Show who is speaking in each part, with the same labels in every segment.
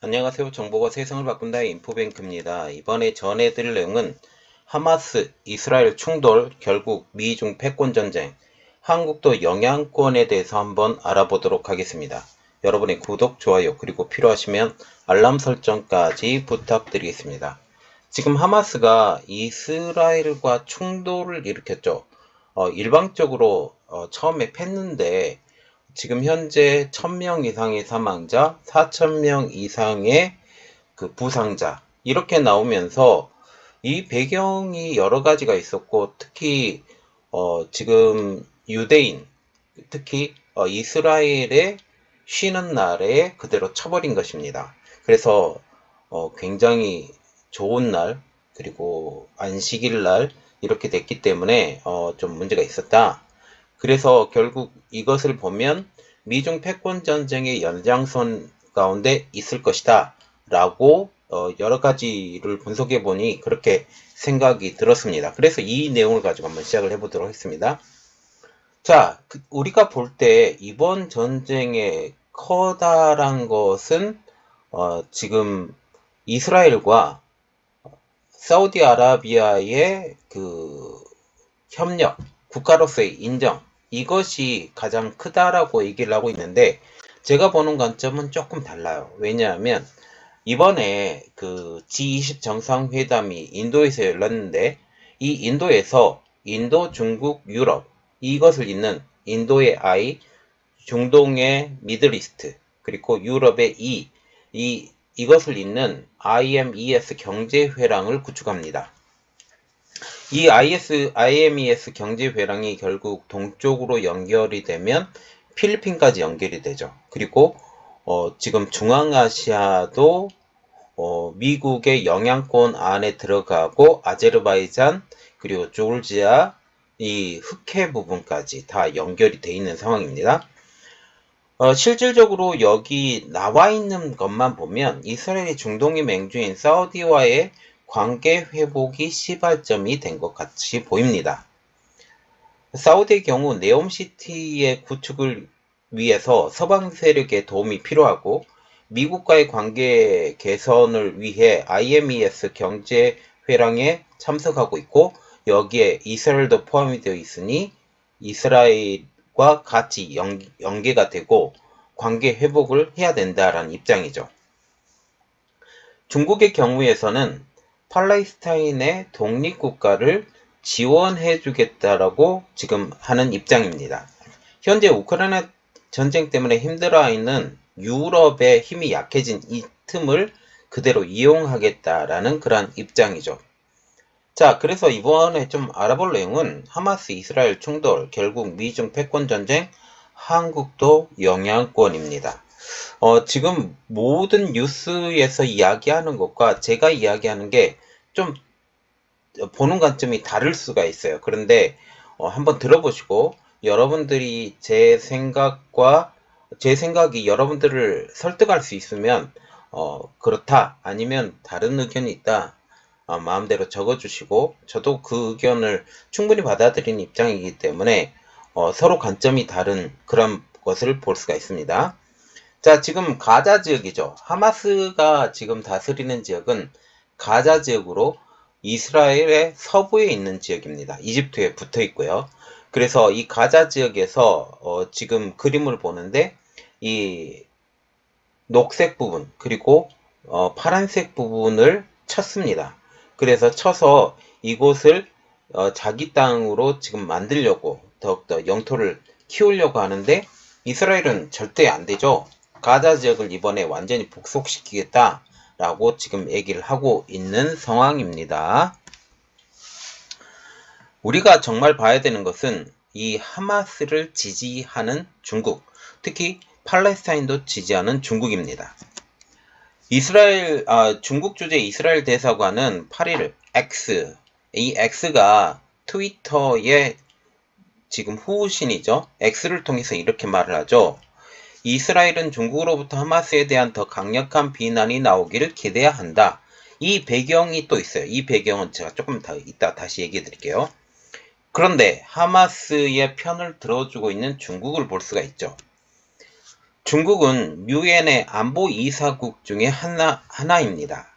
Speaker 1: 안녕하세요. 정보가 세상을 바꾼다의 인포뱅크입니다. 이번에 전해드릴 내용은 하마스, 이스라엘 충돌, 결국 미중 패권 전쟁, 한국도 영향권에 대해서 한번 알아보도록 하겠습니다. 여러분의 구독, 좋아요, 그리고 필요하시면 알람 설정까지 부탁드리겠습니다. 지금 하마스가 이스라엘과 충돌을 일으켰죠. 일방적으로 처음에 팼는데 지금 현재 1000명 이상의 사망자, 4000명 이상의 그 부상자 이렇게 나오면서 이 배경이 여러 가지가 있었고 특히 지금 유대인 특히 이스라엘의 쉬는 날에 그대로 쳐버린 것입니다. 그래서 굉장히 좋은 날 그리고 안식일 날 이렇게 됐기 때문에 좀 문제가 있었다. 그래서 결국 이것을 보면 미중 패권 전쟁의 연장선 가운데 있을 것이다 라고 여러 가지를 분석해 보니 그렇게 생각이 들었습니다. 그래서 이 내용을 가지고 한번 시작을 해보도록 하겠습니다. 자, 우리가 볼 때 이번 전쟁의 커다란 것은 지금 이스라엘과 사우디아라비아의 그 협력, 국가로서의 인정, 이것이 가장 크다라고 얘기를 하고 있는데, 제가 보는 관점은 조금 달라요. 왜냐하면, 이번에 그 G20 정상회담이 인도에서 열렸는데, 이 인도에서 인도, 중국, 유럽, 이것을 잇는 인도의 I, 중동의 미들이스트, 그리고 유럽의 이것을 잇는 IMES 경제회랑을 구축합니다. 이 IMES 경제회랑이 결국 동쪽으로 연결이 되면 필리핀까지 연결이 되죠. 그리고 지금 중앙아시아도 미국의 영향권 안에 들어가고 아제르바이잔 그리고 조르지아 이 흑해 부분까지 다 연결이 돼 있는 상황입니다. 실질적으로 여기 나와 있는 것만 보면 이스라엘이 중동의 맹주인 사우디와의 관계 회복이 시발점이 된 것 같이 보입니다. 사우디의 경우 네옴시티의 구축을 위해서 서방 세력의 도움이 필요하고 미국과의 관계 개선을 위해 IMES 경제회랑에 참석하고 있고 여기에 이스라엘도 포함이 되어 있으니 이스라엘과 같이 연계가 되고 관계 회복을 해야 된다라는 입장이죠. 중국의 경우에서는 팔레스타인의 독립국가를 지원해 주겠다라고 지금 하는 입장입니다. 현재 우크라이나 전쟁 때문에 힘들어하는 유럽의 힘이 약해진 이 틈을 그대로 이용하겠다라는 그런 입장이죠. 자, 그래서 이번에 좀 알아볼 내용은 하마스 이스라엘 충돌, 결국 미중 패권 전쟁, 한국도 영향권입니다. 지금 모든 뉴스에서 이야기하는 것과 제가 이야기하는 게 좀 보는 관점이 다를 수가 있어요. 그런데 한번 들어보시고 여러분들이 제 생각이 여러분들을 설득할 수 있으면 그렇다 아니면 다른 의견이 있다 마음대로 적어주시고 저도 그 의견을 충분히 받아들이는 입장이기 때문에 서로 관점이 다른 그런 것을 볼 수가 있습니다. 자, 지금 가자 지역이죠. 하마스가 지금 다스리는 지역은 가자 지역으로 이스라엘의 서부에 있는 지역입니다. 이집트에 붙어 있고요. 그래서 이 가자 지역에서 지금 그림을 보는데 이 녹색 부분 그리고 파란색 부분을 쳤습니다. 그래서 쳐서 이곳을 자기 땅으로 지금 만들려고 더욱더 영토를 키우려고 하는데 이스라엘은 절대 안 되죠. 가자 지역을 이번에 완전히 복속시키겠다라고 지금 얘기를 하고 있는 상황입니다. 우리가 정말 봐야 되는 것은 이 하마스를 지지하는 중국, 특히 팔레스타인도 지지하는 중국입니다. 중국 주재 이스라엘 대사관은 8일 이 X가 트위터의 지금 후신이죠. X를 통해서 이렇게 말을 하죠. 이스라엘은 중국으로부터 하마스에 대한 더 강력한 비난이 나오기를 기대해야 한다. 이 배경이 또 있어요. 이 배경은 제가 조금 더 이따 다시 얘기해 드릴게요. 그런데 하마스의 편을 들어주고 있는 중국을 볼 수가 있죠. 중국은 유엔의 안보 이사국 중에 하나입니다.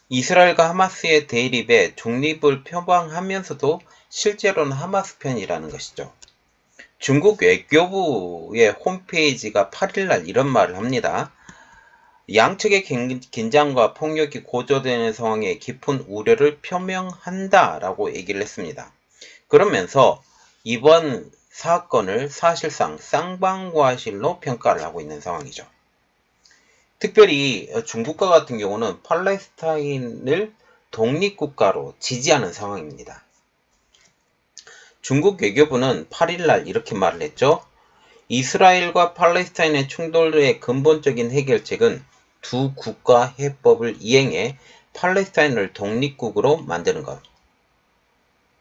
Speaker 1: 이스라엘과 하마스의 대립에 중립을 표방하면서도 실제로는 하마스 편이라는 것이죠. 중국 외교부의 홈페이지가 8일날 이런 말을 합니다. 양측의 긴장과 폭력이 고조되는 상황에 깊은 우려를 표명한다 라고 얘기를 했습니다. 그러면서 이번 사건을 사실상 쌍방과실로 평가를 하고 있는 상황이죠. 특별히 중국과 같은 경우는 팔레스타인을 독립국가로 지지하는 상황입니다. 중국 외교부는 8일날 이렇게 말을 했죠. 이스라엘과 팔레스타인의 충돌의 근본적인 해결책은 두 국가 해법을 이행해 팔레스타인을 독립국으로 만드는 것.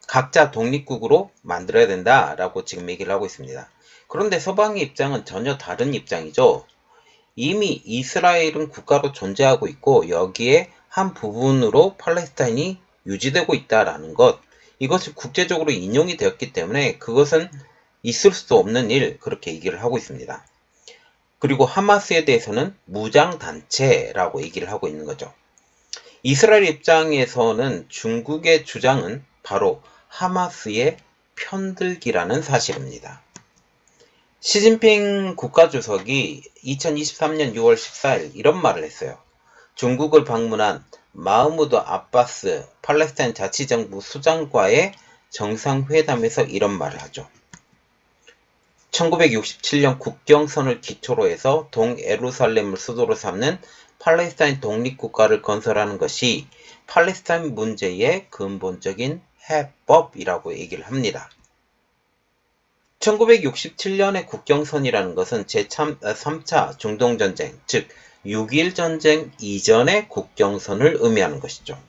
Speaker 1: 각자 독립국으로 만들어야 된다라고 지금 얘기를 하고 있습니다. 그런데 서방의 입장은 전혀 다른 입장이죠. 이미 이스라엘은 국가로 존재하고 있고 여기에 한 부분으로 팔레스타인이 유지되고 있다라는 것. 이것이 국제적으로 인용이 되었기 때문에 그것은 있을 수 없는 일, 그렇게 얘기를 하고 있습니다. 그리고 하마스에 대해서는 무장단체라고 얘기를 하고 있는 거죠. 이스라엘 입장에서는 중국의 주장은 바로 하마스의 편들기라는 사실입니다. 시진핑 국가주석이 2023년 6월 14일 이런 말을 했어요. 중국을 방문한 마흐무드 아바스 팔레스타인 자치정부 수장과의 정상회담에서 이런 말을 하죠. 1967년 국경선을 기초로 해서 동예루살렘을 수도로 삼는 팔레스타인 독립국가를 건설하는 것이 팔레스타인 문제의 근본적인 해법이라고 얘기를 합니다. 1967년의 국경선이라는 것은 제3차 중동전쟁, 즉 6.1 전쟁 이전의 국경선을 의미하는 것이죠.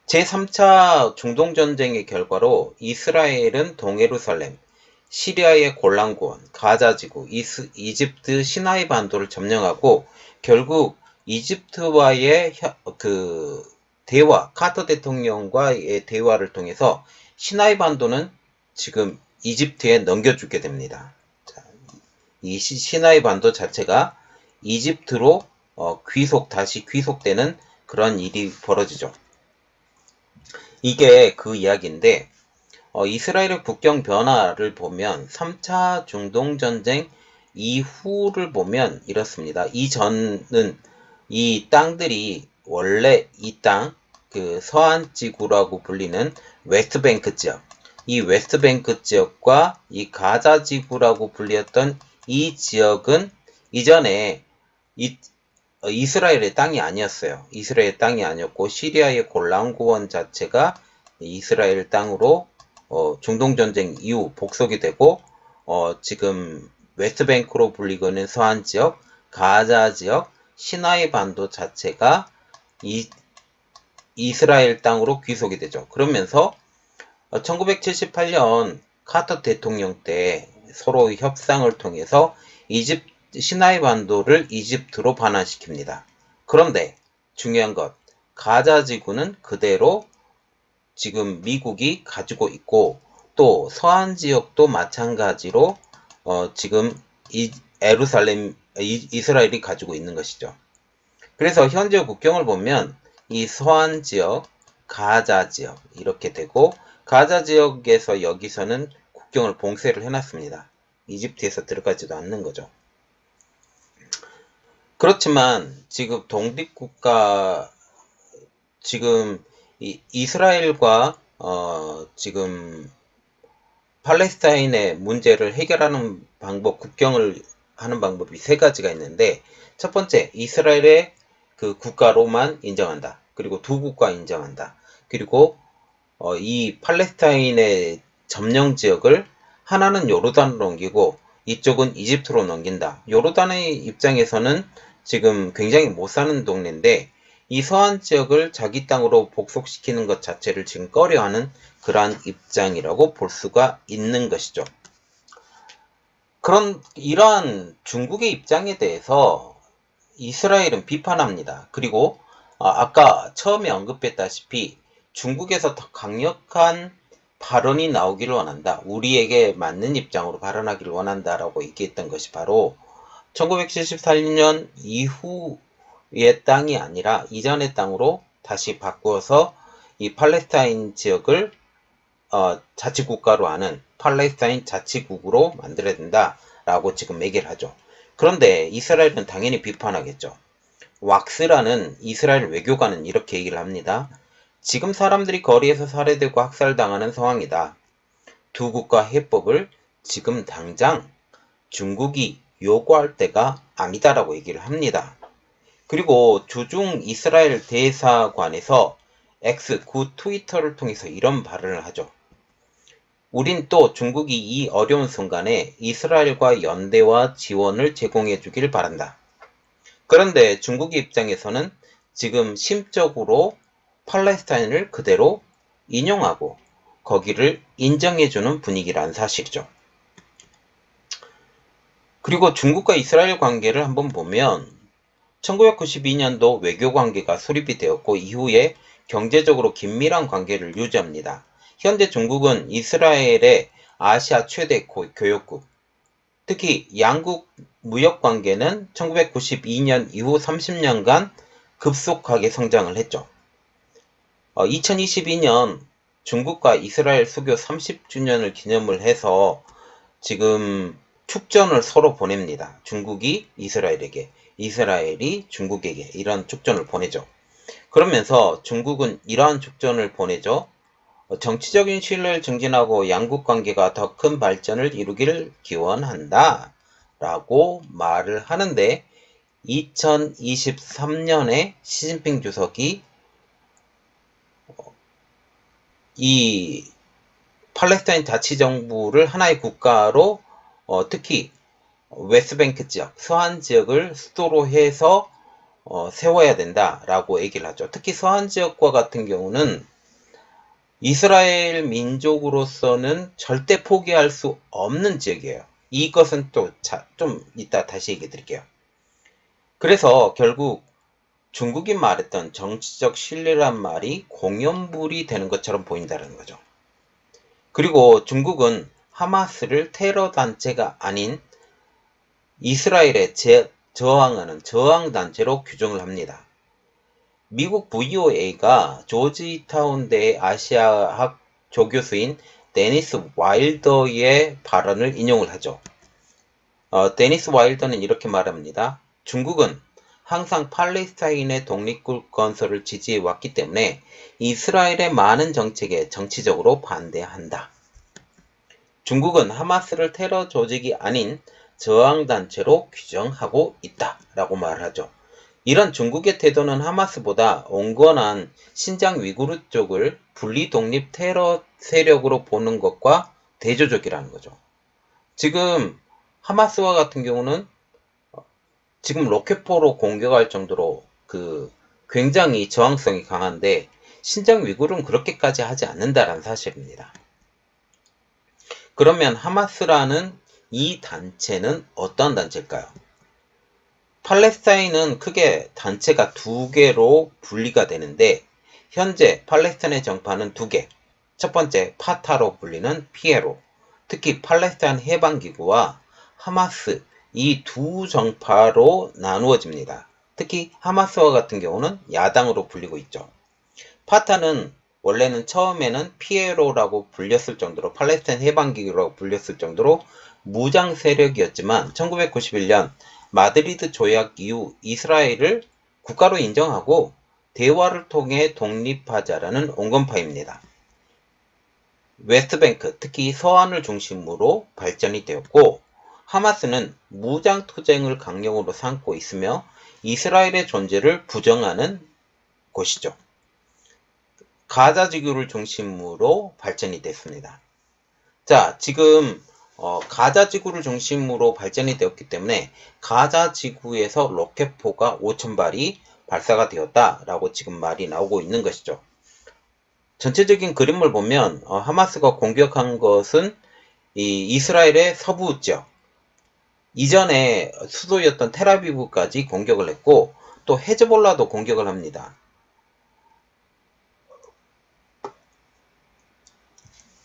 Speaker 1: 제3차 중동전쟁의 결과로 이스라엘은 동예루살렘, 시리아의 골란고원, 가자지구, 이집트 시나이 반도를 점령하고 결국 이집트와의 대화, 카터 대통령과의 대화를 통해서 시나이 반도는 지금 이집트에 넘겨주게 됩니다. 이 시나이 반도 자체가 이집트로 다시 귀속되는 그런 일이 벌어지죠. 이게 그 이야기인데 이스라엘의 국경 변화를 보면 3차 중동전쟁 이후를 보면 이렇습니다. 이전은 이 땅들이 원래 이 땅, 그 서안지구라고 불리는 웨스트뱅크 지역, 이 웨스트뱅크 지역과 이 가자지구라고 불렸던 이 지역은 이전에 이스라엘의 땅이 아니었어요. 이스라엘 땅이 아니었고 시리아의 골란고원 자체가 이스라엘 땅으로 중동전쟁 이후 복속이 되고 지금 웨스트뱅크로 불리고 있는 서안지역, 가자지역, 시나이 반도 자체가 이스라엘 땅으로 귀속이 되죠. 그러면서 1978년 카터 대통령 때 서로 협상을 통해서 시나이 반도를 이집트로 반환시킵니다. 그런데 중요한 것, 가자지구는 그대로 지금 미국이 가지고 있고 또 서안 지역도 마찬가지로 지금 이스라엘이 가지고 있는 것이죠. 그래서 현재 국경을 보면 이 서안 지역, 가자 지역 이렇게 되고 가자 지역에서 여기서는 국경을 봉쇄를 해놨습니다. 이집트에서 들어가지도 않는 거죠. 그렇지만 지금 독립국가 지금 이스라엘과 지금 팔레스타인의 문제를 해결하는 방법, 국경을 하는 방법이 세 가지가 있는데 첫 번째, 이스라엘의 그 국가로만 인정한다. 그리고 두 국가 인정한다. 그리고 이 팔레스타인의 점령 지역을 하나는 요르단으로 옮기고 이쪽은 이집트로 넘긴다. 요르단의 입장에서는 지금 굉장히 못 사는 동네인데 이 서안 지역을 자기 땅으로 복속시키는 것 자체를 지금 꺼려하는 그러한 입장이라고 볼 수가 있는 것이죠. 이러한 중국의 입장에 대해서 이스라엘은 비판합니다. 그리고 아까 처음에 언급했다시피 중국에서 더 강력한 발언이 나오기를 원한다. 우리에게 맞는 입장으로 발언하기를 원한다라고 얘기했던 것이 바로 1974년 이후의 땅이 아니라 이전의 땅으로 다시 바꾸어서 이 팔레스타인 지역을 자치국가로 하는 팔레스타인 자치국으로 만들어야 된다라고 지금 얘기를 하죠. 그런데 이스라엘은 당연히 비판하겠죠. 왁스라는 이스라엘 외교관은 이렇게 얘기를 합니다. 지금 사람들이 거리에서 살해되고 학살당하는 상황이다. 두 국가 해법을 지금 당장 중국이 요구할 때가 아니다라고 얘기를 합니다. 그리고 주중 이스라엘 대사관에서 X 구 트위터를 통해서 이런 발언을 하죠. 우린 또 중국이 이 어려운 순간에 이스라엘과 연대와 지원을 제공해 주길 바란다. 그런데 중국의 입장에서는 지금 심적으로 팔레스타인을 그대로 인용하고 거기를 인정해주는 분위기란 사실이죠. 그리고 중국과 이스라엘 관계를 한번 보면 1992년도 외교관계가 수립이 되었고 이후에 경제적으로 긴밀한 관계를 유지합니다. 현재 중국은 이스라엘의 아시아 최대 교역국, 특히 양국 무역관계는 1992년 이후 30년간 급속하게 성장을 했죠. 2022년 중국과 이스라엘 수교 30주년을 기념을 해서 지금 축전을 서로 보냅니다. 중국이 이스라엘에게, 이스라엘이 중국에게 이런 축전을 보내죠. 그러면서 중국은 이러한 축전을 보내죠. 정치적인 신뢰를 증진하고 양국 관계가 더 큰 발전을 이루기를 기원한다 라고 말을 하는데 2023년에 시진핑 주석이 이 팔레스타인 자치정부를 하나의 국가로 특히 웨스트뱅크 지역, 서한 지역을 수도로 해서 세워야 된다라고 얘기를 하죠. 특히 서한 지역과 같은 경우는 이스라엘 민족으로서는 절대 포기할 수 없는 지역이에요. 이것은 또 좀 이따 다시 얘기 드릴게요. 그래서 결국 중국이 말했던 정치적 신뢰란 말이 공연불이 되는 것처럼 보인다는 거죠. 그리고 중국은 하마스를 테러 단체가 아닌 이스라엘에 저항하는 저항단체로 규정을 합니다. 미국 VOA가 조지타운대 아시아학 조교수인 데니스 와일더의 발언을 인용을 하죠. 데니스 와일더는 이렇게 말합니다. 중국은 항상 팔레스타인의 독립국 건설을 지지해 왔기 때문에 이스라엘의 많은 정책에 정치적으로 반대한다. 중국은 하마스를 테러 조직이 아닌 저항단체로 규정하고 있다 라고 말하죠. 이런 중국의 태도는 하마스보다 온건한 신장 위구르 쪽을 분리독립 테러 세력으로 보는 것과 대조적이라는 거죠. 지금 하마스와 같은 경우는 지금 로켓포로 공격할 정도로 굉장히 저항성이 강한데 신장 위구르는 그렇게까지 하지 않는다라는 사실입니다. 그러면 하마스라는 이 단체는 어떤 단체일까요? 팔레스타인은 크게 단체가 두 개로 분리가 되는데 현재 팔레스타인의 정파는 두 개. 첫 번째 파타로 불리는 피에로, 특히 팔레스타인 해방기구와 하마스 이 두 정파로 나누어집니다. 특히 하마스와 같은 경우는 야당으로 불리고 있죠. 파타는 원래는 처음에는 피에로라고 불렸을 정도로 팔레스타인 해방기구라고 불렸을 정도로 무장 세력이었지만 1991년 마드리드 조약 이후 이스라엘을 국가로 인정하고 대화를 통해 독립하자라는 온건파입니다. 웨스트뱅크, 특히 서안을 중심으로 발전이 되었고 하마스는 무장투쟁을 강령으로 삼고 있으며 이스라엘의 존재를 부정하는 곳이죠. 가자 지구를 중심으로 발전이 됐습니다. 자, 지금 가자 지구를 중심으로 발전이 되었기 때문에 가자 지구에서 로켓포가 5,000발이 발사가 되었다라고 지금 말이 나오고 있는 것이죠. 전체적인 그림을 보면 하마스가 공격한 것은 이 이스라엘의 서부 지역, 이전에 수도였던 텔아비브까지 공격을 했고 또 헤즈볼라도 공격을 합니다.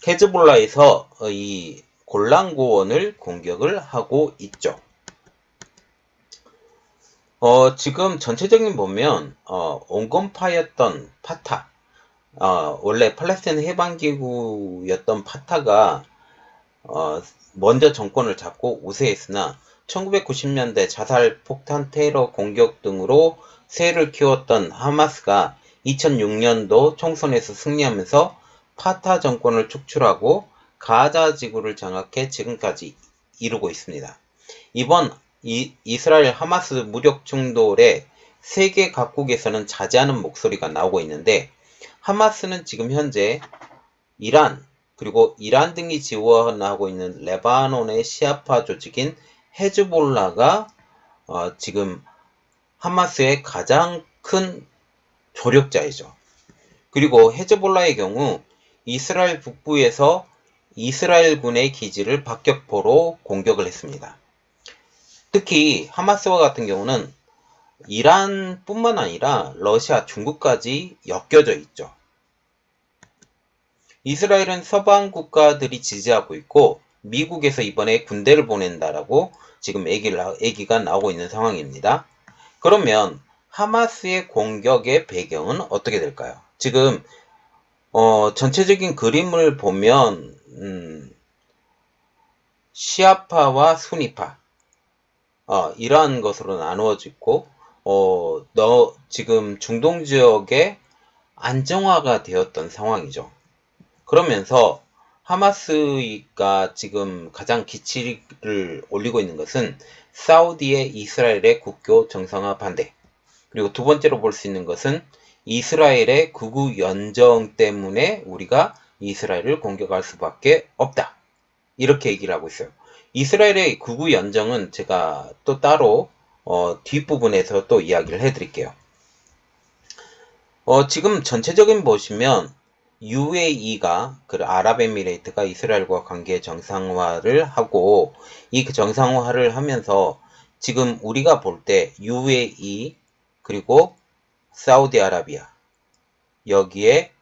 Speaker 1: 헤즈볼라에서 이 골란 고원을 공격을 하고 있죠. 지금 전체적인 보면, 온건파였던 파타, 원래 팔레스타인 해방기구였던 파타가, 먼저 정권을 잡고 우세했으나, 1990년대 자살, 폭탄, 테러 공격 등으로 세를 키웠던 하마스가 2006년도 총선에서 승리하면서 파타 정권을 축출하고 가자 지구를 장악해 지금까지 이루고 있습니다. 이번 이스라엘 하마스 무력 충돌에 세계 각국에서는 자제하는 목소리가 나오고 있는데, 하마스는 지금 현재 이란, 그리고 이란 등이 지원하고 있는 레바논의 시아파 조직인 헤즈볼라가 지금 하마스의 가장 큰 조력자이죠. 그리고 헤즈볼라의 경우 이스라엘 북부에서 이스라엘군의 기지를 박격포로 공격을 했습니다. 특히 하마스와 같은 경우는 이란뿐만 아니라 러시아, 중국까지 엮여져 있죠. 이스라엘은 서방 국가들이 지지하고 있고 미국에서 이번에 군대를 보낸다라고 지금 얘기가 나오고 있는 상황입니다. 그러면 하마스의 공격의 배경은 어떻게 될까요? 지금 전체적인 그림을 보면 시아파와 수니파 이러한 것으로 나누어져 있고 지금 중동 지역에 안정화가 되었던 상황이죠. 그러면서 하마스가 지금 가장 기치를 올리고 있는 것은 사우디의 이스라엘의 국교 정상화 반대, 그리고 두 번째로 볼 수 있는 것은 이스라엘의 극우 연정 때문에 우리가 이스라엘을 공격할 수밖에 없다, 이렇게 얘기를 하고 있어요. 이스라엘의 극우 연정은 제가 또 따로 뒷부분에서 또 이야기를 해드릴게요. 지금 전체적인 보시면 UAE가 아랍에미레이트가 이스라엘과 관계 정상화를 하고 이 정상화를 하면서 지금 우리가 볼 때 UAE 그리고 사우디아라비아, 여기에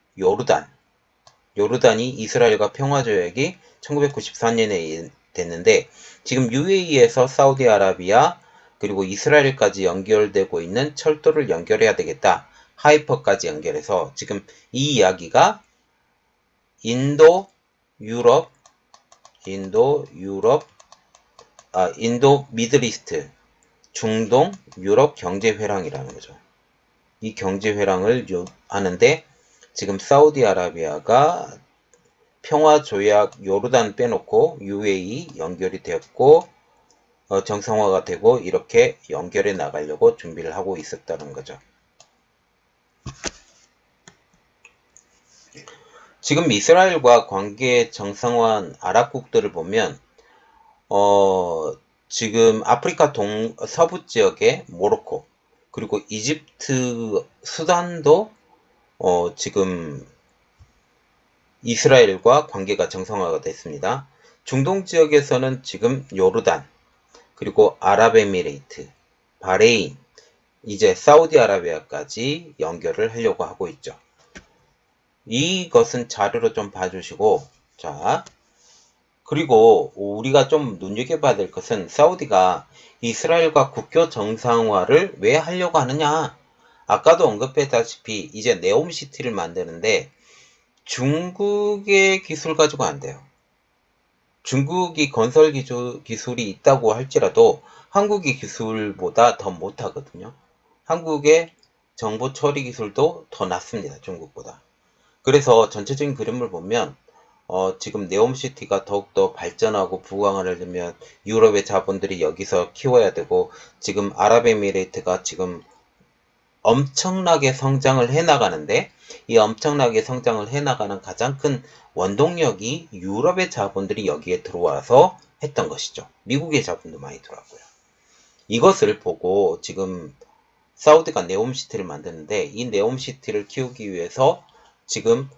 Speaker 1: 요르단이 이스라엘과 평화조약이 1994년에 됐는데 지금 UAE에서 사우디아라비아 그리고 이스라엘까지 연결되고 있는 철도를 연결해야 되겠다, 하이퍼까지 연결해서 지금 이 이야기가 인도 미들이스트, 중동, 유럽 경제회랑이라는 거죠. 이 경제회랑을 하는데 지금 사우디아라비아가 평화조약 요르단 빼놓고 UAE 연결이 되었고 정상화가 되고 이렇게 연결해 나가려고 준비를 하고 있었다는 거죠. 지금 이스라엘과 관계 정상화한 아랍국들을 보면 지금 아프리카 서부 지역의 모로코, 그리고 이집트, 수단도 지금 이스라엘과 관계가 정상화가 됐습니다. 중동 지역에서는 지금 요르단, 그리고 아랍에미레이트, 바레인, 이제 사우디아라비아까지 연결을 하려고 하고 있죠. 이것은 자료로 좀 봐주시고, 자, 그리고 우리가 좀 눈여겨봐야 될 것은 사우디가 이스라엘과 국교 정상화를 왜 하려고 하느냐. 아까도 언급했다시피 이제 네옴시티를 만드는데 중국의 기술 가지고 안 돼요. 중국이 건설 기술이 있다고 할지라도 한국의 기술보다 더 못하거든요. 한국의 정보 처리 기술도 더 낮습니다, 중국보다. 그래서 전체적인 그림을 보면 지금 네옴시티가 더욱더 발전하고 부강을 하려면 유럽의 자본들이 여기서 키워야 되고, 지금 아랍에미레이트가 지금 엄청나게 성장을 해나가는데 이 엄청나게 성장을 해나가는 가장 큰 원동력이 유럽의 자본들이 여기에 들어와서 했던 것이죠. 미국의 자본도 많이 들어왔고요. 이것을 보고 지금 사우디가 네옴시티를 만드는데 이 네옴시티를 키우기 위해서 지금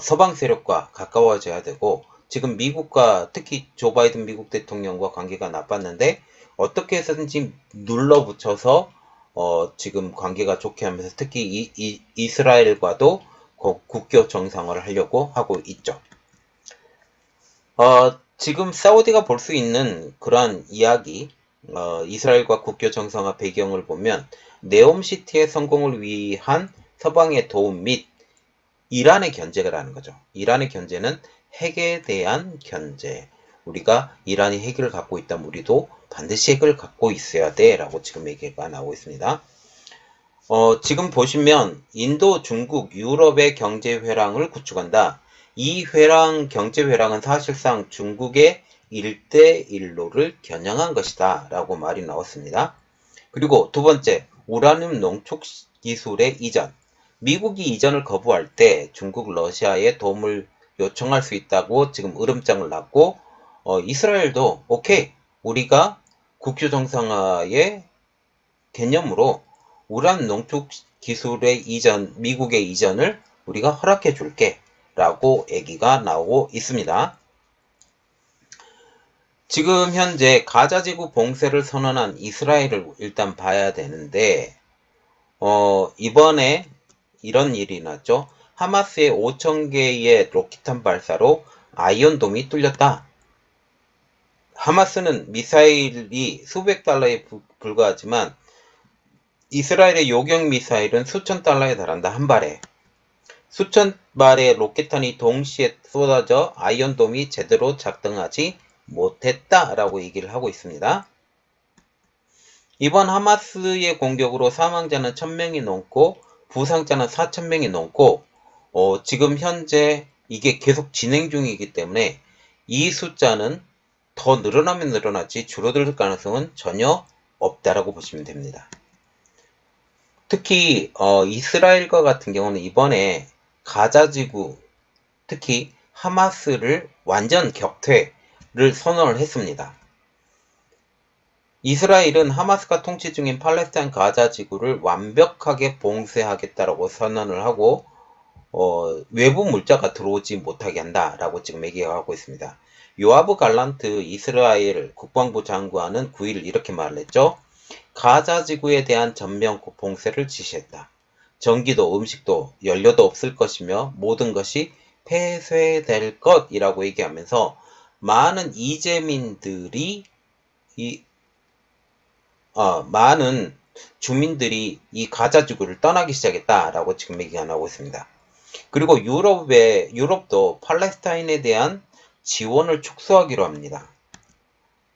Speaker 1: 서방 세력과 가까워져야 되고, 지금 미국과 특히 조 바이든 미국 대통령과 관계가 나빴는데 어떻게 해서든지 눌러붙여서 지금 관계가 좋게 하면서 특히 이스라엘과도 국교 정상화를 하려고 하고 있죠. 지금 사우디가 볼 수 있는 그러한 이야기, 이스라엘과 국교 정상화 배경을 보면 네옴시티의 성공을 위한 서방의 도움 및 이란의 견제라는 거죠. 이란의 견제는 핵에 대한 견제. 우리가 이란이 핵을 갖고 있다면 우리도 반드시 핵을 갖고 있어야 돼 라고 지금 얘기가 나오고 있습니다. 지금 보시면 인도, 중국, 유럽의 경제회랑을 구축한다. 이 경제회랑은 사실상 중국의 1대1로를 겨냥한 것이다 라고 말이 나왔습니다. 그리고 두 번째, 우라늄 농축 기술의 이전. 미국이 이전을 거부할 때 중국, 러시아의 도움을 요청할 수 있다고 지금 으름장을 놨고, 이스라엘도 오케이, 우리가 국교 정상화의 개념으로 우란 농축 기술의 이전, 미국의 이전을 우리가 허락해 줄게 라고 얘기가 나오고 있습니다. 지금 현재 가자지구 봉쇄를 선언한 이스라엘을 일단 봐야 되는데, 이번에 이런 일이 났죠. 하마스의 5,000개의 로켓탄 발사로 아이언돔이 뚫렸다. 하마스는 미사일이 수백 달러에 불과하지만 이스라엘의 요격 미사일은 수천 달러에 달한다. 한 발에. 수천 발의 로켓탄이 동시에 쏟아져 아이언돔이 제대로 작동하지 못했다라고 얘기를 하고 있습니다. 이번 하마스의 공격으로 사망자는 1,000명이 넘고 부상자는 4,000명이 넘고 지금 현재 이게 계속 진행 중이기 때문에 이 숫자는 더 늘어나면 늘어나지 줄어들 가능성은 전혀 없다라고 보시면 됩니다. 특히 이스라엘과 같은 경우는 이번에 가자지구, 특히 하마스를 완전 격퇴를 선언을 했습니다. 이스라엘은 하마스가 통치 중인 팔레스타인 가자지구를 완벽하게 봉쇄하겠다라고 선언을 하고 외부 물자가 들어오지 못하게 한다라고 지금 얘기하고 있습니다. 요아브 갈란트 이스라엘 국방부 장관은 9일 이렇게 말을 했죠. 가자지구에 대한 전면 봉쇄를 지시했다. 전기도 음식도 연료도 없을 것이며 모든 것이 폐쇄될 것이라고 얘기하면서 많은 이재민들이 많은 주민들이 이 가자지구를 떠나기 시작했다라고 지금 얘기가 나오고 있습니다. 그리고 유럽도 팔레스타인에 대한 지원을 축소하기로 합니다.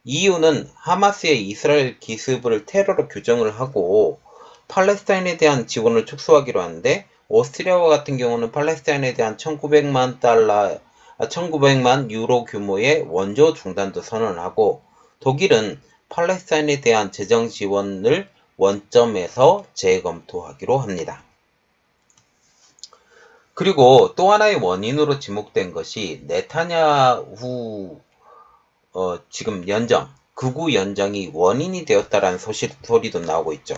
Speaker 1: EU는 하마스의 이스라엘 기습을 테러로 규정을 하고 팔레스타인에 대한 지원을 축소하기로 하는데 오스트리아와 같은 경우는 팔레스타인에 대한 1900만 유로 규모의 원조 중단도 선언을 하고 독일은 팔레스타인에 대한 재정 지원을 원점에서 재검토하기로 합니다. 그리고 또 하나의 원인으로 지목된 것이 네타냐후 지금 극우 연정이 원인이 되었다라는 소리도 나오고 있죠.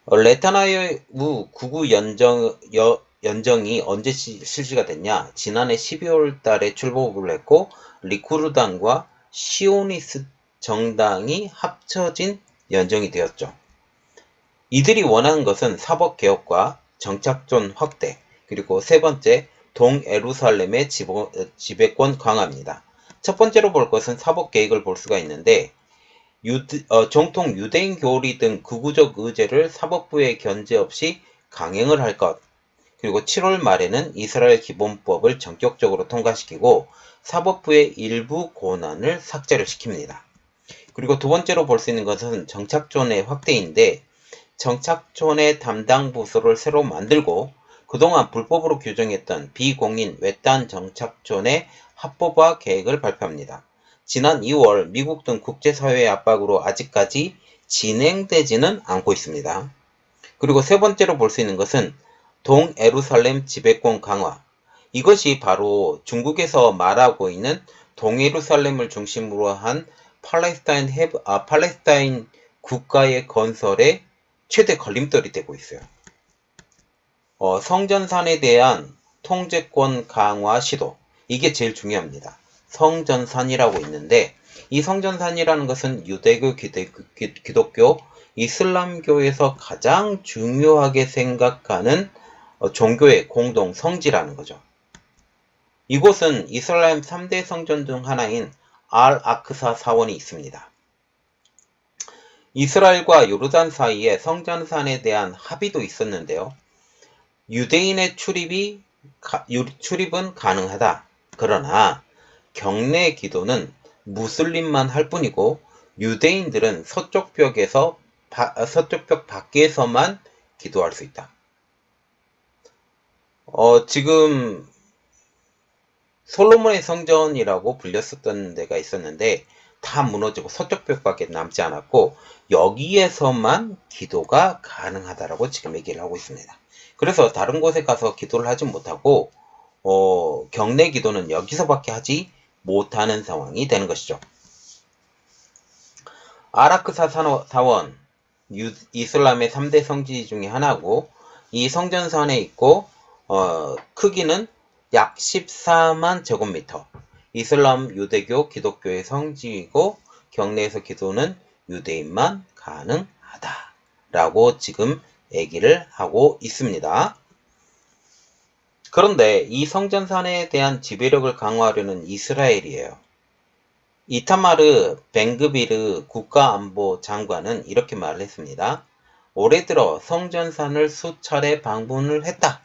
Speaker 1: 네타냐후 극우 연정이 언제 실시가 됐냐? 지난해 12월 달에 출범을 했고 리쿠르당과 시오니스트 정당이 합쳐진 연정이 되었죠. 이들이 원하는 것은 사법개혁과 정착존 확대, 그리고 세 번째, 동예루살렘의 지배권 강화입니다. 첫 번째로 볼 것은 사법개혁을 볼 수가 있는데 정통 유대인 교리 등 극우적 의제를 사법부의 견제 없이 강행을 할 것, 그리고 7월 말에는 이스라엘 기본법을 전격적으로 통과시키고 사법부의 일부 권한을 삭제를 시킵니다. 그리고 두 번째로 볼 수 있는 것은 정착존의 확대인데 정착존의 담당 부서를 새로 만들고 그동안 불법으로 규정했던 비공인 외딴 정착존의 합법화 계획을 발표합니다. 지난 2월 미국 등 국제사회의 압박으로 아직까지 진행되지는 않고 있습니다. 그리고 세 번째로 볼 수 있는 것은 동예루살렘 지배권 강화. 이것이 바로 중국에서 말하고 있는 동예루살렘을 중심으로 한 팔레스타인 국가의 건설에 최대 걸림돌이 되고 있어요. 성전산에 대한 통제권 강화 시도. 이게 제일 중요합니다. 성전산이라고 있는데 이 성전산이라는 것은 유대교, 기독교, 이슬람교에서 가장 중요하게 생각하는 종교의 공동 성지라는 거죠. 이곳은 이스라엘 3대 성전 중 하나인 알 아크사 사원이 있습니다. 이스라엘과 요르단 사이에 성전산에 대한 합의도 있었는데요. 유대인의 출입은 가능하다. 그러나 경내 기도는 무슬림만 할 뿐이고 유대인들은 서쪽 벽 밖에서만 기도할 수 있다. 지금 솔로몬의 성전이라고 불렸었던 데가 있었는데 다 무너지고 서쪽 벽밖에 남지 않았고 여기에서만 기도가 가능하다라고 지금 얘기를 하고 있습니다. 그래서 다른 곳에 가서 기도를 하지 못하고 경내 기도는 여기서밖에 하지 못하는 상황이 되는 것이죠. 아라크사 사원, 이슬람의 3대 성지 중에 하나고 이 성전산에 있고 크기는 약 14만 제곱미터. 이슬람, 유대교, 기독교의 성지이고 경내에서 기도는 유대인만 가능하다라고 지금 얘기를 하고 있습니다. 그런데 이 성전산에 대한 지배력을 강화하려는 이스라엘이에요. 이타마르 벤그비르 국가안보 장관은 이렇게 말을 했습니다. 올해 들어 성전산을 수차례 방문을 했다.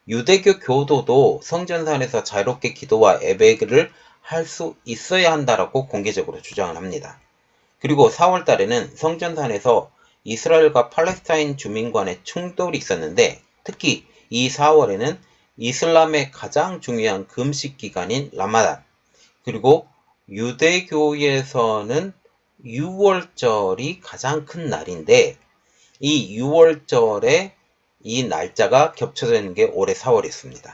Speaker 1: 유대교 교도도 성전산에서 자유롭게 기도와 예배를 할 수 있어야 한다라고 공개적으로 주장을 합니다. 그리고 4월 달에는 성전산에서 이스라엘과 팔레스타인 주민 간의 충돌이 있었는데 특히 이 4월에는 이슬람의 가장 중요한 금식 기간인 라마단 그리고 유대교에서는 6월절이 가장 큰 날인데 이 6월절에 이 날짜가 겹쳐지는 게 올해 4월이었습니다.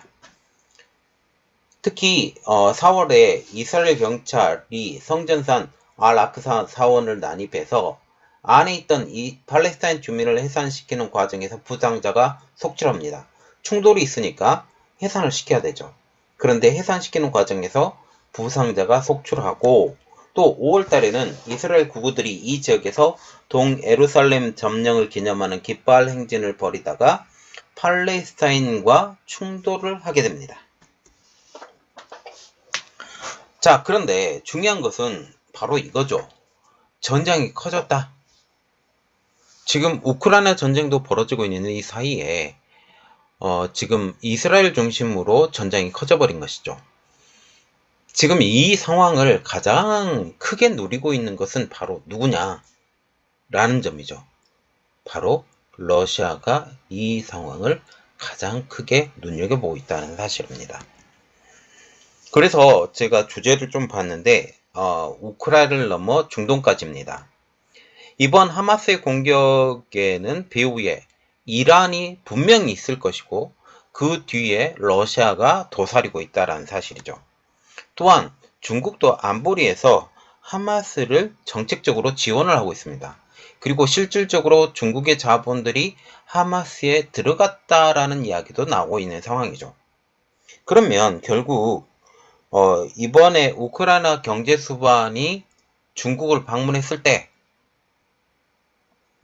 Speaker 1: 특히 4월에 이스라엘 경찰이 성전산 알-아크사 사원을 난입해서 안에 있던 이 팔레스타인 주민을 해산시키는 과정에서 부상자가 속출합니다. 충돌이 있으니까 해산을 시켜야 되죠. 그런데 해산시키는 과정에서 부상자가 속출하고 또 5월 달에는 이스라엘 구구들이 이 지역에서 동예루살렘 점령을 기념하는 깃발 행진을 벌이다가 팔레스타인과 충돌을 하게 됩니다. 자, 그런데 중요한 것은 바로 이거죠. 전장이 커졌다. 지금 우크라이나 전쟁도 벌어지고 있는 이 사이에 지금 이스라엘 중심으로 전장이 커져버린 것이죠. 지금 이 상황을 가장 크게 누리고 있는 것은 바로 누구냐? 라는 점이죠. 바로 러시아가 이 상황을 가장 크게 눈여겨보고 있다는 사실입니다. 그래서 제가 주제를 좀 봤는데 우크라이나를 넘어 중동까지입니다. 이번 하마스의 공격에는 배후에 이란이 분명히 있을 것이고 그 뒤에 러시아가 도사리고 있다는 사실이죠. 또한 중국도 안보리에서 하마스를 정책적으로 지원을 하고 있습니다. 그리고 실질적으로 중국의 자본들이 하마스에 들어갔다라는 이야기도 나오고 있는 상황이죠. 그러면 결국 이번에 우크라이나 경제 수반이 중국을 방문했을 때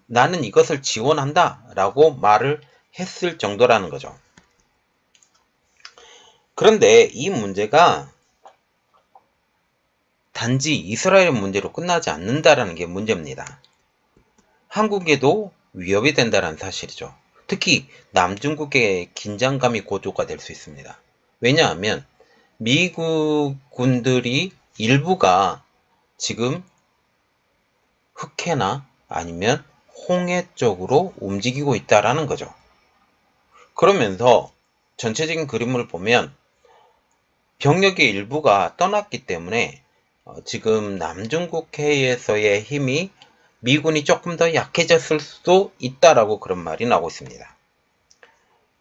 Speaker 1: 나는 이것을 지원한다 라고 말을 했을 정도라는 거죠. 그런데 이 문제가 단지 이스라엘 문제로 끝나지 않는다라는 게 문제입니다. 한국에도 위협이 된다는 사실이죠. 특히 남중국의 긴장감이 고조가 될 수 있습니다. 왜냐하면 미국 군들이 일부가 지금 흑해나 아니면 홍해 쪽으로 움직이고 있다라는 거죠. 그러면서 전체적인 그림을 보면 병력의 일부가 떠났기 때문에 지금 남중국해에서의 힘이 미군이 조금 더 약해졌을 수도 있다라고 그런 말이 나오고 있습니다.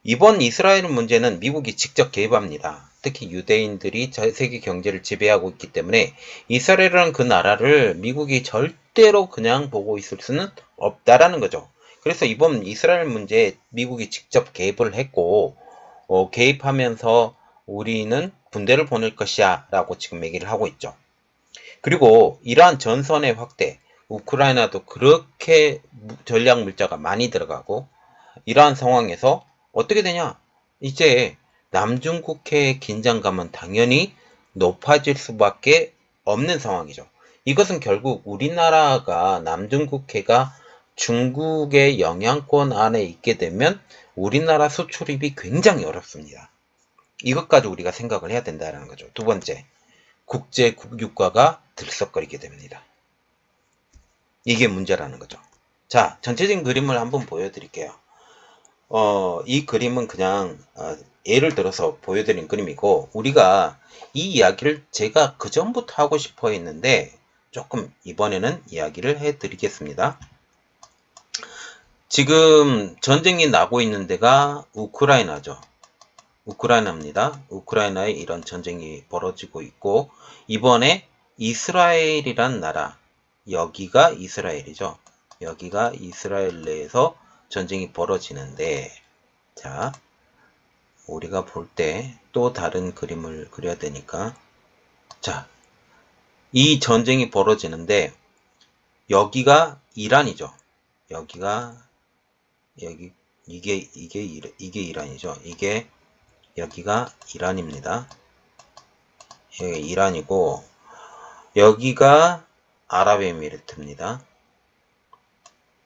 Speaker 1: 이번 이스라엘 문제는 미국이 직접 개입합니다. 특히 유대인들이 세계 경제를 지배하고 있기 때문에 이스라엘이라는 그 나라를 미국이 절대로 그냥 보고 있을 수는 없다라는 거죠. 그래서 이번 이스라엘 문제에 미국이 직접 개입을 했고 개입하면서 우리는 군대를 보낼 것이야 라고 지금 얘기를 하고 있죠. 그리고 이러한 전선의 확대, 우크라이나도 그렇게 전략 물자가 많이 들어가고 이러한 상황에서 어떻게 되냐? 이제 남중국해의 긴장감은 당연히 높아질 수밖에 없는 상황이죠. 이것은 결국 우리나라가 남중국해가 중국의 영향권 안에 있게 되면 우리나라 수출입이 굉장히 어렵습니다. 이것까지 우리가 생각을 해야 된다는 거죠. 두 번째, 국제 국유가가 들썩거리게 됩니다. 이게 문제라는 거죠. 자, 전체적인 그림을 한번 보여드릴게요. 이 그림은 그냥 예를 들어서 보여드린 그림이고, 우리가 이 이야기를 제가 그 전부터 하고 싶어 했는데 조금 이번에는 이야기를 해드리겠습니다. 지금 전쟁이 나고 있는 데가 우크라이나죠. 우크라이나입니다. 우크라이나에 이런 전쟁이 벌어지고 있고, 이번에 이스라엘이란 나라, 여기가 이스라엘이죠. 여기가 이스라엘 내에서 전쟁이 벌어지는데, 자, 우리가 볼 때 또 다른 그림을 그려야 되니까, 자, 이 전쟁이 벌어지는데 여기가 이란이죠. 여기가 이게 이란이죠. 여기가 이란입니다. 여기 이란이고, 여기가 아랍에미리트입니다.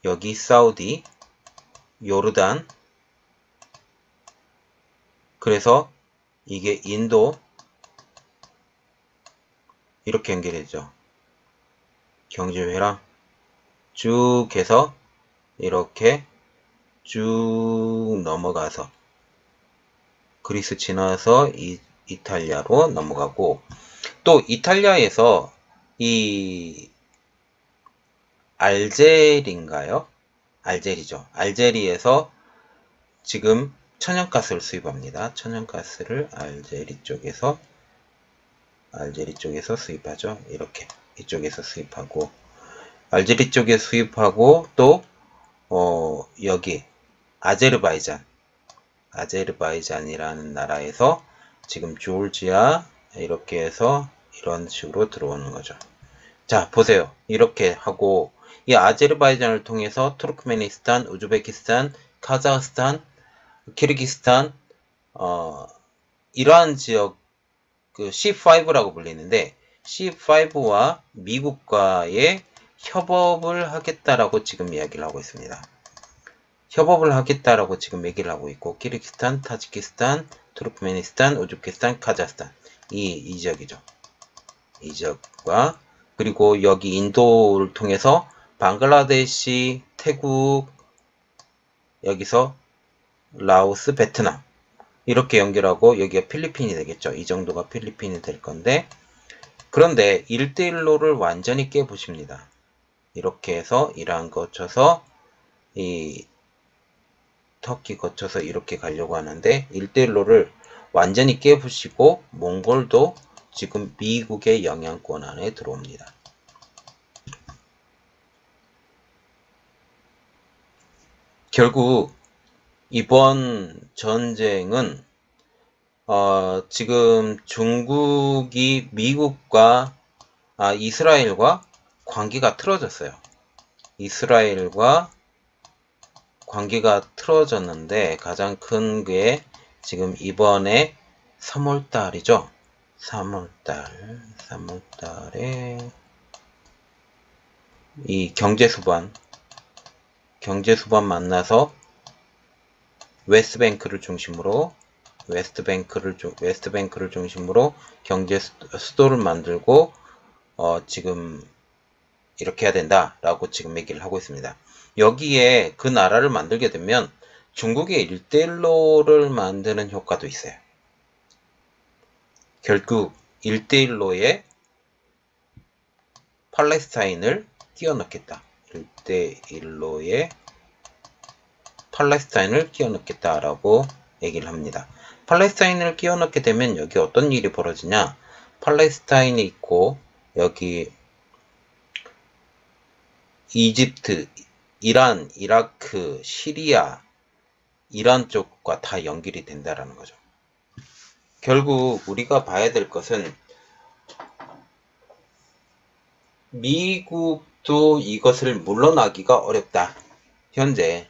Speaker 1: 여기 사우디, 요르단, 그래서 이게 인도, 이렇게 연결되죠. 경제회랑 쭉 해서 이렇게 쭉 넘어가서 그리스 지나서 이탈리아로 넘어가고, 또 이탈리아에서 이 알제리인가요? 알제리죠. 알제리에서 지금 천연가스를 수입합니다. 천연가스를 알제리 쪽에서 수입하죠. 이렇게 이쪽에서 수입하고, 알제리 쪽에 수입하고, 또 여기 아제르바이잔이라는 나라에서 지금 조르지아 이렇게 해서 이런 식으로 들어오는 거죠. 자, 보세요. 이렇게 하고, 이 아제르바이잔을 통해서 투르크메니스탄, 우즈베키스탄, 카자흐스탄, 키르기스탄, 이러한 지역, 그 C5라고 불리는데, C5와 미국과의 협업을 하겠다라고 지금 이야기를 하고 있습니다. 협업을 하겠다라고 지금 얘기를 하고 있고, 키르기스탄, 타지키스탄, 투르크메니스탄, 우즈베키스탄, 카자흐스탄, 이 지역이죠. 이 지역과, 그리고 여기 인도를 통해서 방글라데시, 태국, 여기서 라오스, 베트남 이렇게 연결하고, 여기가 필리핀이 되겠죠. 이 정도가 필리핀이 될 건데, 그런데 1대1로를 완전히 깨부십니다. 이렇게 해서 이란 거쳐서 이 터키 거쳐서 이렇게 가려고 하는데, 1대1로를 완전히 깨부시고 몽골도 지금 미국의 영향권 안에 들어옵니다. 결국 이번 전쟁은 지금 중국이 미국과 이스라엘과 관계가 틀어졌어요. 이스라엘과 관계가 틀어졌는데, 가장 큰 게 지금 이번에 3월달이죠. 3월달에 이 경제수반 만나서 웨스트뱅크를 중심으로 경제 수도를 만들고 지금 이렇게 해야 된다라고 지금 얘기를 하고 있습니다. 여기에 그 나라를 만들게 되면 중국의 1대1로를 만드는 효과도 있어요. 결국 1대1로에 팔레스타인을 끼워 넣겠다. 1대1로에 팔레스타인을 끼워 넣겠다라고 얘기를 합니다. 팔레스타인을 끼워 넣게 되면 여기 어떤 일이 벌어지냐? 팔레스타인이 있고, 여기 이집트, 이란, 이라크, 시리아, 이란 쪽과 다 연결이 된다라는 거죠. 결국 우리가 봐야 될 것은, 미국도 이것을 물러나기가 어렵다. 현재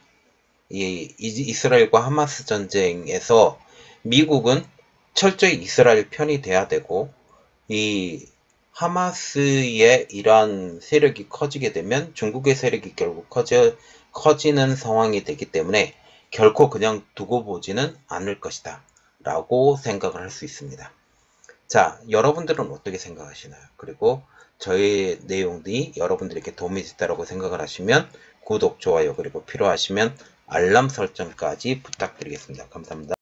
Speaker 1: 이 이스라엘과 하마스 전쟁에서 미국은 철저히 이스라엘 편이 돼야 되고, 이 하마스의 이러한 세력이 커지게 되면 중국의 세력이 결국 커지는 상황이 되기 때문에 결코 그냥 두고 보지는 않을 것이다 라고 생각을 할 수 있습니다. 자, 여러분들은 어떻게 생각하시나요? 그리고 저의 내용이 여러분들에게 도움이 됐다고 생각을 하시면 구독, 좋아요, 그리고 필요하시면 알람 설정까지 부탁드리겠습니다. 감사합니다.